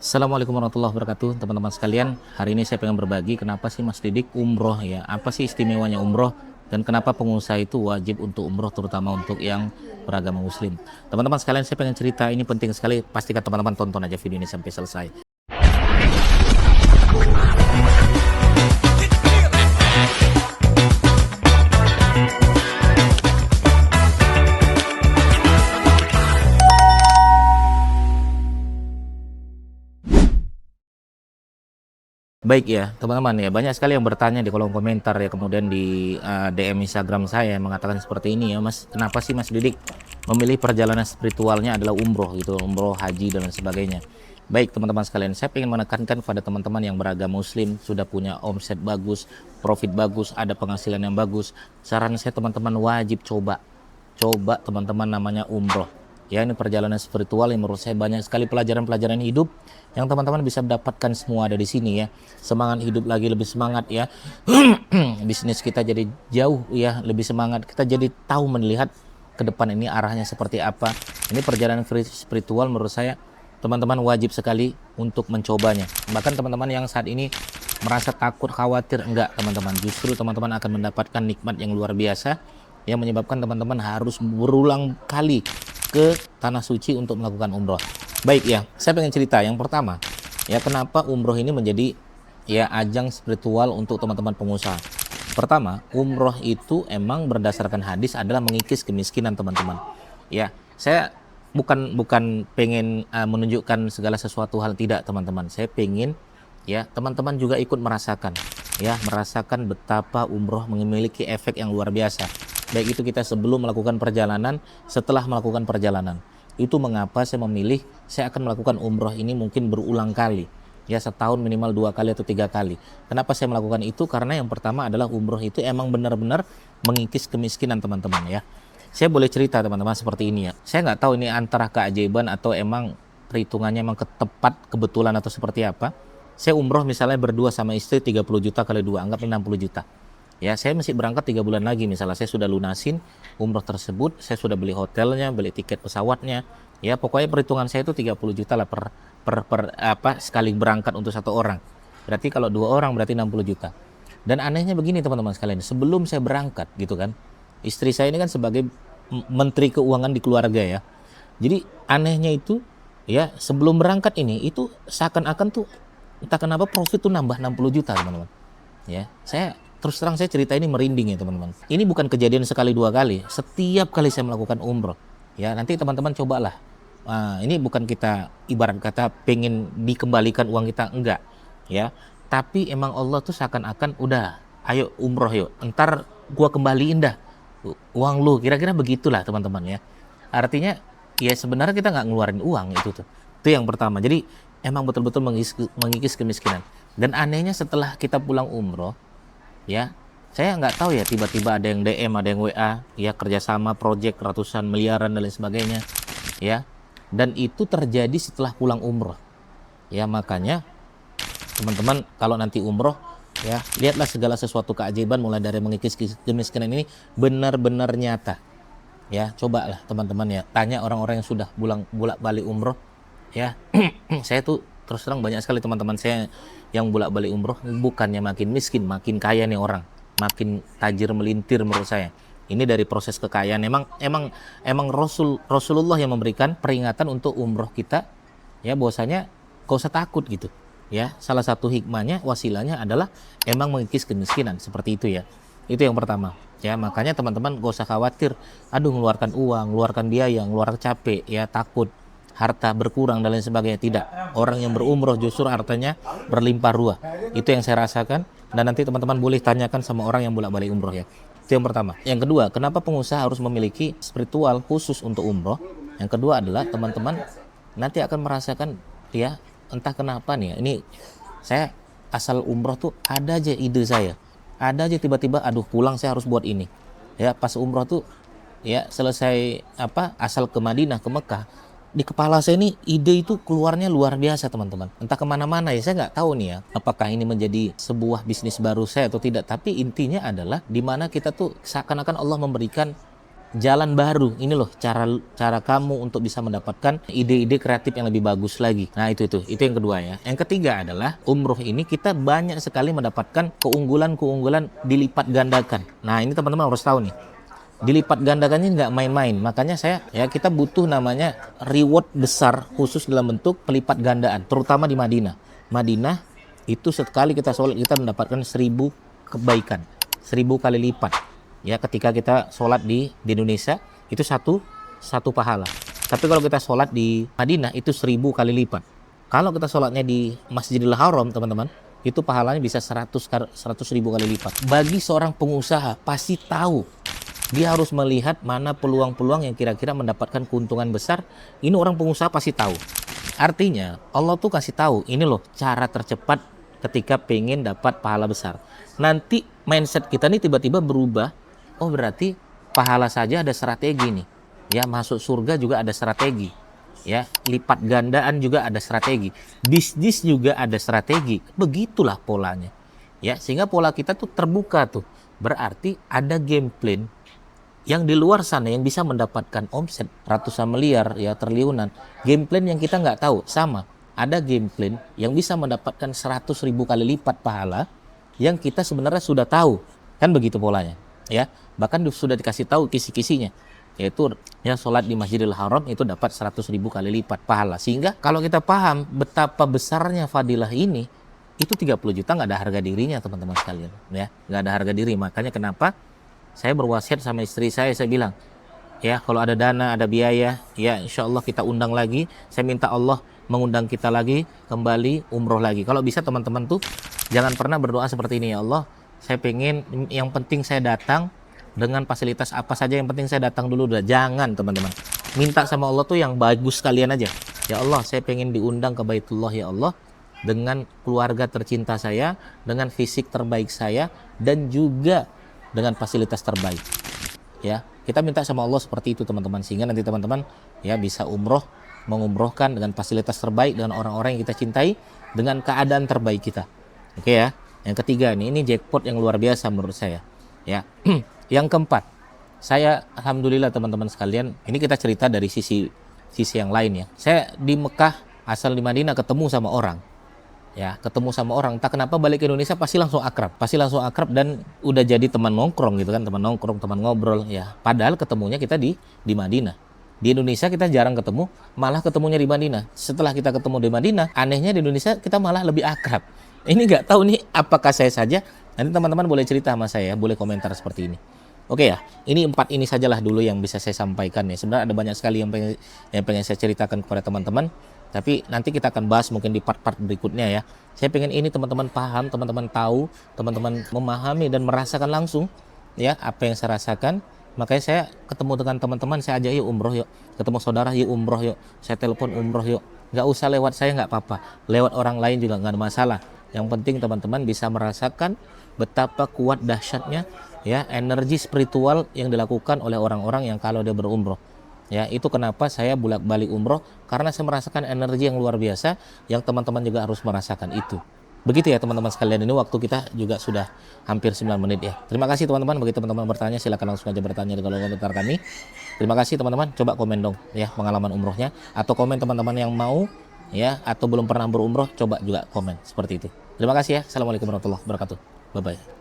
Assalamualaikum warahmatullahi wabarakatuh, teman-teman sekalian. Hari ini saya pengen berbagi kenapa sih Mas Didik umroh ya. Apa sih istimewanya umroh dan kenapa pengusaha itu wajib untuk umroh terutama untuk yang beragama muslim. Teman-teman sekalian, saya pengen cerita ini penting sekali. Pastikan teman-teman tonton aja video ini sampai selesai. Baik ya, teman-teman ya, banyak sekali yang bertanya di kolom komentar ya, kemudian di DM Instagram saya yang mengatakan seperti ini ya, Mas, kenapa sih Mas Didik memilih perjalanan spiritualnya adalah umroh gitu, umroh, haji dan lain sebagainya. Baik teman-teman sekalian, saya ingin menekankan pada teman-teman yang beragama muslim, sudah punya omset bagus, profit bagus, ada penghasilan yang bagus. Saran saya teman-teman wajib coba teman-teman namanya umroh ya. Ini perjalanan spiritual yang menurut saya banyak sekali pelajaran-pelajaran hidup yang teman-teman bisa dapatkan, semua ada di sini ya. Semangat hidup lagi lebih semangat ya. Bisnis kita jadi jauh ya, lebih semangat, kita jadi tahu melihat ke depan ini arahnya seperti apa. Ini perjalanan spiritual menurut saya teman-teman wajib sekali untuk mencobanya. Bahkan teman-teman yang saat ini merasa takut, khawatir, enggak teman-teman, justru teman-teman akan mendapatkan nikmat yang luar biasa yang menyebabkan teman-teman harus berulang kali ke tanah suci untuk melakukan umroh. Baik ya, saya pengen cerita yang pertama ya, kenapa umroh ini menjadi ya ajang spiritual untuk teman-teman pengusaha. Pertama, umroh itu emang berdasarkan hadis adalah mengikis kemiskinan teman-teman. Ya, saya bukan pengen menunjukkan segala sesuatu hal, tidak teman-teman. Saya pengen ya teman-teman juga ikut merasakan ya, merasakan betapa umroh memiliki efek yang luar biasa. Baik itu kita sebelum melakukan perjalanan, setelah melakukan perjalanan. Itu mengapa saya memilih saya akan melakukan umroh ini mungkin berulang kali. Ya, setahun minimal 2 kali atau 3 kali. Kenapa saya melakukan itu? Karena yang pertama adalah umroh itu emang benar-benar mengikis kemiskinan teman-teman ya. Saya boleh cerita teman-teman seperti ini ya. Saya nggak tahu ini antara keajaiban atau emang perhitungannya emang tepat kebetulan atau seperti apa. Saya umroh misalnya berdua sama istri 30 juta kali 2, anggap 60 juta. Ya, saya masih berangkat 3 bulan lagi, misalnya saya sudah lunasin umroh tersebut, saya sudah beli hotelnya, beli tiket pesawatnya. Ya, pokoknya perhitungan saya itu 30 juta lah per sekali berangkat untuk satu orang. Berarti kalau 2 orang berarti 60 juta. Dan anehnya begini teman-teman sekalian, sebelum saya berangkat gitu kan, istri saya ini kan sebagai menteri keuangan di keluarga ya. Jadi anehnya itu ya, sebelum berangkat ini itu seakan-akan tuh entah kenapa profit tuh nambah 60 juta teman-teman. Ya, saya terus terang saya cerita ini merinding ya teman-teman. Ini bukan kejadian sekali 2 kali, setiap kali saya melakukan umroh. Ya, nanti teman-teman cobalah. Ini bukan kita ibarat kata pengen dikembalikan uang kita, enggak. Ya, tapi emang Allah tuh seakan-akan udah, ayo umroh yuk, entar gua kembaliin dah uang lu, kira-kira begitulah teman-teman ya. Artinya ya sebenarnya kita nggak ngeluarin uang itu tuh. Itu yang pertama. Jadi emang betul-betul mengikis kemiskinan. Dan anehnya setelah kita pulang umroh, ya saya nggak tahu ya, tiba-tiba ada yang DM, ada yang WA ya, kerjasama project ratusan miliaran dan lain sebagainya ya. Dan itu terjadi setelah pulang umroh ya. Makanya teman-teman kalau nanti umroh ya, lihatlah segala sesuatu keajaiban mulai dari mengikis kemiskinan ini benar-benar nyata ya. Cobalah teman-teman ya, tanya orang-orang yang sudah bolak-balik umroh ya. Saya tuh terus terang banyak sekali teman-teman saya yang bolak-balik umroh, bukannya makin miskin, makin kaya nih orang, makin tajir melintir menurut saya. Ini dari proses kekayaan. Emang Rasulullah yang memberikan peringatan untuk umroh kita ya, bahwasanya gak usah takut gitu ya. Salah satu hikmahnya, wasilahnya adalah emang mengikis kemiskinan, seperti itu ya. Itu yang pertama ya. Makanya teman-teman gak usah khawatir, aduh ngeluarkan uang, ngeluarkan biaya, ngeluarkan capek ya, takut harta berkurang dan lain sebagainya. Tidak, orang yang berumroh justru hartanya berlimpah ruah. Itu yang saya rasakan. Dan nanti teman-teman boleh tanyakan sama orang yang bolak-balik umroh ya. Itu yang pertama. Yang kedua, kenapa pengusaha harus memiliki spiritual khusus untuk umroh? Yang kedua adalah teman-teman nanti akan merasakan ya, entah kenapa nih ya, ini saya asal umroh tuh ada aja ide saya, ada aja tiba-tiba aduh pulang saya harus buat ini ya. Pas umroh tuh ya, selesai asal ke Madinah, ke Mekah, di kepala saya ini ide itu keluarnya luar biasa teman-teman, entah kemana-mana ya. Saya nggak tahu nih ya, apakah ini menjadi sebuah bisnis baru saya atau tidak, tapi intinya adalah dimana kita tuh seakan-akan Allah memberikan jalan baru. Ini loh cara kamu untuk bisa mendapatkan ide-ide kreatif yang lebih bagus lagi. Nah, itu yang kedua ya. Yang ketiga adalah umroh ini kita banyak sekali mendapatkan keunggulan-keunggulan dilipat gandakan. Nah, ini teman-teman harus tahu nih. Dilipat gandakannya nggak main-main. Makanya kita butuh namanya reward besar khusus dalam bentuk pelipat gandaan, terutama di Madinah. Madinah itu sekali kita sholat kita mendapatkan 1000 kebaikan, 1000 kali lipat. Ya, ketika kita sholat di Indonesia itu satu pahala. Tapi kalau kita sholat di Madinah itu 1000 kali lipat. Kalau kita sholatnya di Masjidil Haram, teman-teman, itu pahalanya bisa 100.000 kali lipat. Bagi seorang pengusaha pasti tahu dia harus melihat mana peluang-peluang yang kira-kira mendapatkan keuntungan besar. Ini orang pengusaha pasti tahu. Artinya Allah tuh kasih tahu, ini loh cara tercepat ketika pengen dapat pahala besar. Nanti mindset kita nih tiba-tiba berubah. Oh, berarti pahala saja ada strategi nih. Ya, masuk surga juga ada strategi. Ya, lipat gandaan juga ada strategi. Bisnis juga ada strategi. Begitulah polanya. Ya, sehingga pola kita tuh terbuka tuh. Berarti ada game plan yang di luar sana yang bisa mendapatkan omset ratusan miliar, ya triliunan. Game plan yang kita nggak tahu. Sama, ada game plan yang bisa mendapatkan 100.000 kali lipat pahala yang kita sebenarnya sudah tahu. Kan begitu polanya. Ya, bahkan sudah dikasih tahu kisi-kisinya, yaitu ya sholat di Masjidil Haram itu dapat 100.000 kali lipat pahala. Sehingga kalau kita paham betapa besarnya fadilah ini, itu 30 juta nggak ada harga dirinya, teman-teman sekalian. Ya, nggak ada harga diri. Makanya kenapa saya berwasiat sama istri saya bilang, ya kalau ada dana, ada biaya, ya insya Allah kita undang lagi. Saya minta Allah mengundang kita lagi kembali umroh lagi. Kalau bisa teman-teman tuh jangan pernah berdoa seperti ini, ya Allah, saya pengen yang penting saya datang dengan fasilitas apa saja, yang penting saya datang dulu. Udah, jangan teman-teman. Minta sama Allah tuh yang bagus sekalian aja. Ya Allah, saya pengen diundang ke Baitullah, ya Allah, dengan keluarga tercinta saya, dengan fisik terbaik saya, dan juga dengan fasilitas terbaik. Ya, kita minta sama Allah seperti itu, teman-teman, sehingga nanti teman-teman ya bisa umroh, mengumrohkan dengan fasilitas terbaik, dengan orang-orang yang kita cintai, dengan keadaan terbaik kita. Oke ya. Yang ketiga ini jackpot yang luar biasa menurut saya. Ya. Yang keempat, saya alhamdulillah teman-teman sekalian, ini kita cerita dari sisi yang lain ya. Saya di Mekah, asal di Madinah ketemu sama orang. Ya, ketemu sama orang, entah kenapa balik ke Indonesia pasti langsung akrab dan udah jadi teman nongkrong gitu kan, teman nongkrong, teman ngobrol ya. Padahal ketemunya kita di Madinah. Di Indonesia kita jarang ketemu, malah ketemunya di Madinah. Setelah kita ketemu di Madinah, anehnya di Indonesia kita malah lebih akrab. Ini nggak tahu nih apakah saya saja. Nanti teman-teman boleh cerita sama saya, boleh komentar seperti ini. Oke ya, ini 4 ini sajalah dulu yang bisa saya sampaikan ya. Sebenarnya ada banyak sekali yang pengen saya ceritakan kepada teman-teman. Tapi nanti kita akan bahas mungkin di part-part berikutnya ya. Saya pengen ini teman-teman paham, teman-teman tahu, teman-teman memahami dan merasakan langsung ya apa yang saya rasakan. Makanya saya ketemu dengan teman-teman, saya ajak yuk umroh yuk. Ketemu saudara yuk umroh yuk. Saya telepon umroh yuk. Nggak usah lewat saya nggak apa-apa. Lewat orang lain juga nggak ada masalah. Yang penting teman-teman bisa merasakan betapa kuat dahsyatnya ya energi spiritual yang dilakukan oleh orang-orang yang kalau dia berumroh. Ya, itu kenapa saya bolak-balik umroh, karena saya merasakan energi yang luar biasa yang teman-teman juga harus merasakan itu. Begitu ya teman-teman sekalian, ini waktu kita juga sudah hampir 9 menit ya. Terima kasih teman-teman, bagi teman-teman bertanya silakan langsung aja bertanya di kolom komentar kami. Terima kasih teman-teman, coba komen dong ya pengalaman umrohnya, atau komen teman-teman yang mau ya atau belum pernah berumroh, coba juga komen seperti itu. Terima kasih ya. Assalamualaikum warahmatullahi wabarakatuh. Bye bye.